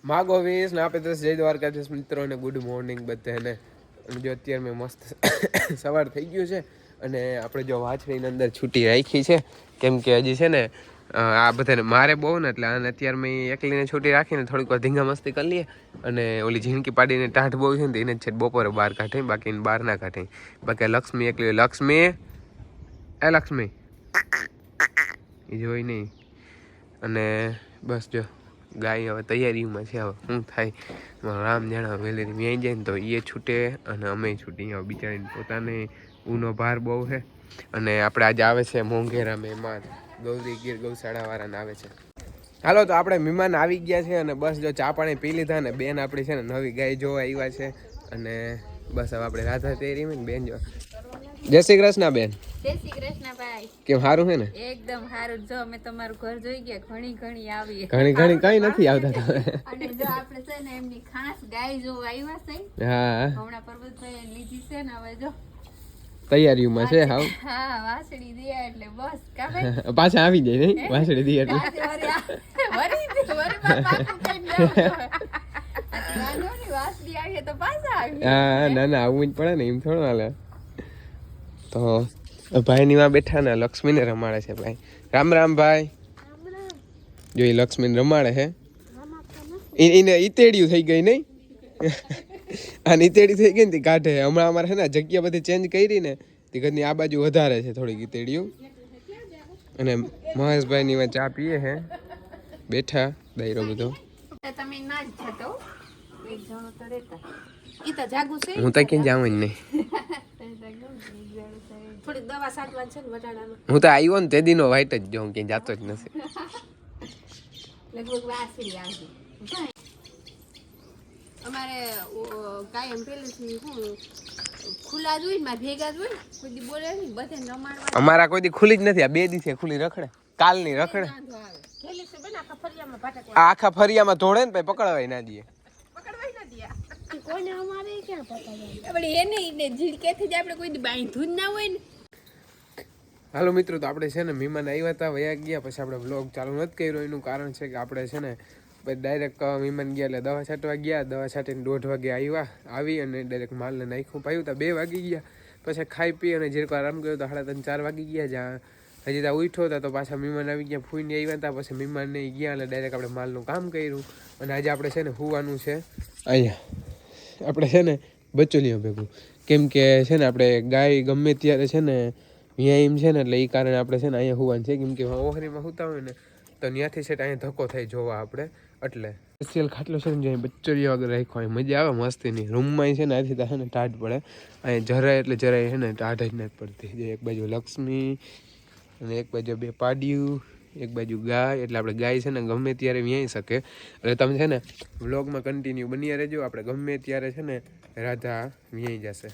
માગો વીસ ને આપે 10 જય દ્વારકાધીશ મિત્રોને ગુડ મોર્નિંગ બધાને. અને જો અત્યારે મેં મસ્ત સવાર થઈ ગયું છે અને આપણે જો વાછડીની અંદર છૂટી રાખી છે કેમ કે હજી છે ને આ બધાને મારે બહુ ને એટલે આને અત્યારે મેં એકલીને છૂટી રાખીને થોડીક વાર ધીંગા મસ્તી કરી લઈએ અને ઓલી ઝીણકી પાડીને ટાઢ બહુ છે ને એને છે બપોરે બહાર કાઢે બાકી બહાર ના કાઢે. બાકી લક્ષ્મી એકલી લક્ષ્મી એ જોઈ નહીં. અને બસ જો ગાય હવે તૈયારીમાં છે. હવે શું થાય રામ જાણે વહેલી વ્યાઈ જાય ને તો એ છૂટે અને અમે છૂટી. હવે બિચારીને પોતાને ઊનો ભાર બહુ છે. અને આપણે આજે આવે છે મોંઘેરા મહેમાન ગૌરી ગીર ગૌશાળાવાળાને આવે છે. હાલો તો આપણે મહેમાન આવી ગયા છે અને બસ જો ચા પાણી પી લીધા ને બેન આપણી છે ને નવી ગાય જોવા આવ્યા છે. અને બસ હવે આપણે રાધા તેરી ને બેન જો જય શ્રી કૃષ્ણ બેન. જય શ્રી કૃષ્ણ ભાઈ. કેમ સારું છે ને? એકદમ સારું. જો અમે તમારું ઘર જોઈ ગયા ઘણી આવી. ઘણી કઈ નથી આવતા તમે. અને જો આપણે છે ને એમની ખાસ ગાય જોવા આવ્યા છે. હા હમણાં પર્વતભાઈ લીધી છે ને હવે જો તૈયારીમાં છે. હાવ હા વાસળી દિયા એટલે બસ કા ભાઈ પાછા આવી જાય નહીં વાસળી દી એટલે હા ના ના આવવું જ પડે ને એમ થોડું હાલે. તો ભાઈ ની માં બેઠા ને લક્ષ્મીને રમાડે છે ભાઈ. રામ રામ ભાઈ. જો એ લક્ષ્મીને રમાડે છે. એને ઈતેડિયું થઈ ગઈ નહીં અને ઈતેડી થઈ ગઈ ને કાઢે. હમણાં અમારે છે ને જગ્યા બધી ચેન્જ કરી ને તે ઘરની આ બાજુ વધારે છે થોડીક ઈતેડિયું. અને મહેશભાઈ ની ચા પીએ છે બેઠા દાયરો બધો. તમે ના જ થતો એક જણો તો રહેતા ઈ તો જાગું છે. હું તો ક્યાં જાઉં જ નહીં. થોડી દવા સાટવા છે ને વટાણામાં. હું તો આવ્યો ને તે દીનો વાઈટ જ જાઉં ક્યાંય જાતો જ નથી. લગભગ વાસળી આવશે. અમારે કાયમ પેલેથી હું ખુલ્લા જોઈ ને ભેગા જોઈ કોઈ દી બોલે નહીં બધે રમાડવા. અમારા કોઈ દી ખુલી જ નથી. આ 2 દિવસે ખુલી રખડે. કાલની રખડે. આખા ફરિયામાં ધોળે ને પછી પકડવાય ના દઈએ. કોને અમારે ક્યાં પકડવા આપણે એને જીડકેથી જ આપણે કોઈ દી બાંધું જ ના હોય ને. હાલો મિત્રો તો આપણે છે ને મહેમાન આવ્યા હતા વયા ગયા પછી આપણે વ્લોગ ચાલુ નથી કર્યો. એનું કારણ છે કે આપણે છે ને ડાયરેક્ટ મહેમાન ગયા એટલે દવા છાંટવા ગયા. દવા છાંટીને 1:30 વાગે આવી અને ડાયરેક્ટ માલને નાખ્યું પાયું હતા. 2 વાગી ગયા. પછી ખાઈ પી અને જે આરામ કર્યો તો 3:30-4 વાગી ગયા. જ્યાં હજી ત્યાં ઉઠ્યો હતા તો પાછા મહેમાન આવી ગયા. ફૂઈને આવ્યા હતા પછી મહેમાનને ગયા એટલે ડાયરેક્ટ આપણે માલનું કામ કર્યું. અને આજે આપણે છે ને હોવાનું છે અહીંયા આપણે છે ને બચોલીઓ ભેગું. કેમ કે છે ને આપણે ગાય ગમે ત્યારે છે ને વ્યાયામ છે ને એટલે એ કારણે આપણે છે ને અહીંયા હોવાનું છે. કેમ કે ઓહરીમાં હોતા હોય ને તો ત્યાંથી છે અહીંયા ધક્કો થાય જોવા આપણે. એટલે સ્પેશિયલ ખાટલો છે ને જો બચોલીઓ વગર રાખ્યો હોય મજા આવે મસ્તીની. રૂમમાં છે ને આથી છે ને ટાઢ પડે. અહીંયા જરાય એટલે જરાય છે ને ટાઢ જ નથી પડતી. જે એક બાજુ લક્ષ્મી અને એક બાજુ 2 પાડિયું એક બાજુ ગાય. એટલે આપણે ગાય છે ને ગમે ત્યારે વ્યાઈ શકે. એટલે તમે છે ને વ્લોગમાં કન્ટિન્યુ બન્યા રહેજો. આપણે ગમે ત્યારે છે ને રાધા વ્યાઈ જશે.